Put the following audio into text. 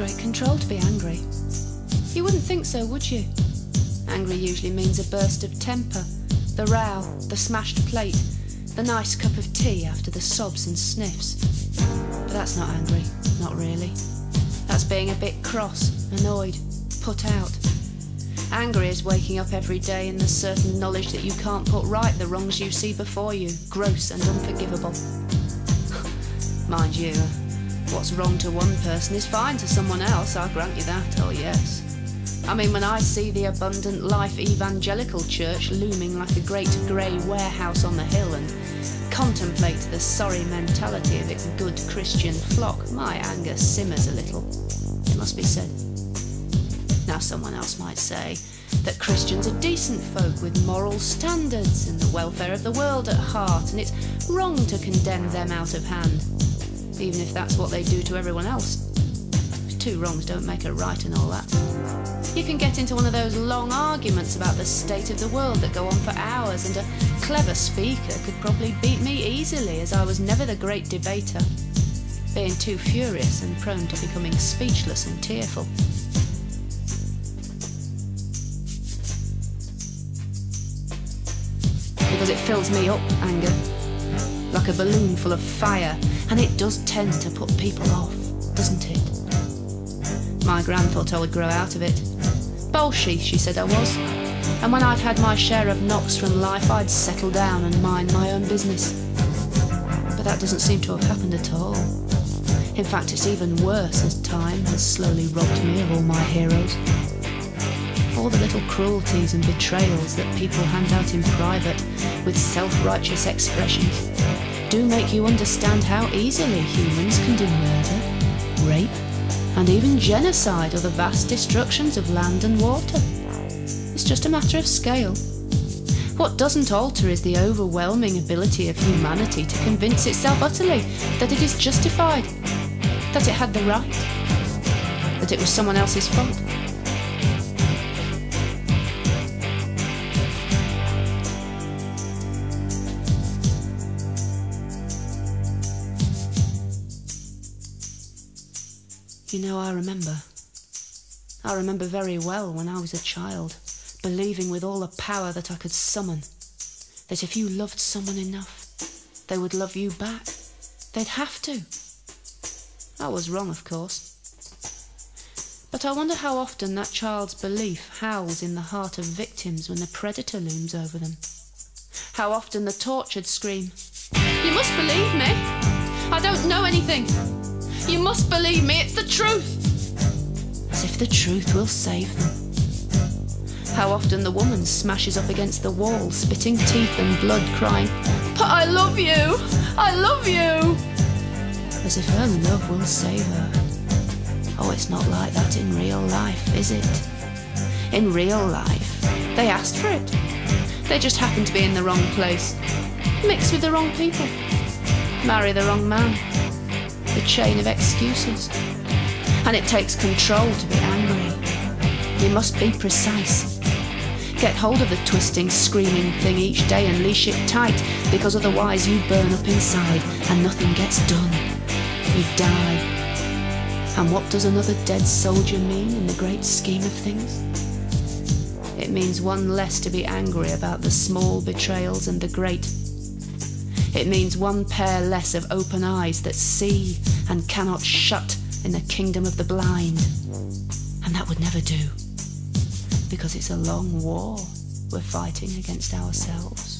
great control to be angry. You wouldn't think so, would you? Angry usually means a burst of temper, the row, the smashed plate, the nice cup of tea after the sobs and sniffs. But that's not angry, not really. That's being a bit cross, annoyed, put out. Angry is waking up every day in the certain knowledge that you can't put right the wrongs you see before you, gross and unforgivable. Mind you, what's wrong to one person is fine to someone else, I'll grant you that, oh yes. I mean, when I see the abundant life evangelical church looming like a great grey warehouse on the hill and contemplate the sorry mentality of its good Christian flock, my anger simmers a little, it must be said. Now someone else might say that Christians are decent folk with moral standards and the welfare of the world at heart, and it's wrong to condemn them out of hand, even if that's what they do to everyone else. Two wrongs don't make a right and all that. You can get into one of those long arguments about the state of the world that go on for hours, and a clever speaker could probably beat me easily, as I was never the great debater, being too furious and prone to becoming speechless and tearful. Because it fills me up, anger, like a balloon full of fire, and it does tend to put people off, doesn't it? My gran thought I would grow out of it. Bolshy, she said I was, and when I'd had my share of knocks from life, I'd settle down and mind my own business. But that doesn't seem to have happened at all. In fact, it's even worse as time has slowly robbed me of all my heroes. All the little cruelties and betrayals that people hand out in private with self-righteous expressions do make you understand how easily humans can do murder, rape, and even genocide or the vast destructions of land and water. It's just a matter of scale. What doesn't alter is the overwhelming ability of humanity to convince itself utterly that it is justified, that it had the right, that it was someone else's fault. You know, I remember very well when I was a child, believing with all the power that I could summon, that if you loved someone enough, they would love you back. They'd have to. I was wrong, of course. But I wonder how often that child's belief howls in the heart of victims when the predator looms over them. How often the tortured scream, "You must believe me! I don't know anything! You must believe me, it's the truth!" As if the truth will save them. How often the woman smashes up against the wall, spitting teeth and blood, crying, "But I love you! I love you!" As if her love will save her. Oh, it's not like that in real life, is it? In real life, they asked for it. They just happened to be in the wrong place, mix with the wrong people, marry the wrong man. The chain of excuses. And it takes control to be angry. You must be precise. Get hold of the twisting, screaming thing each day and leash it tight, because otherwise you burn up inside and nothing gets done. You die. And what does another dead soldier mean in the great scheme of things? It means one less to be angry about the small betrayals and the great. It means one pair less of open eyes that see and cannot shut in the kingdom of the blind. And that would never do, because it's a long war we're fighting against ourselves.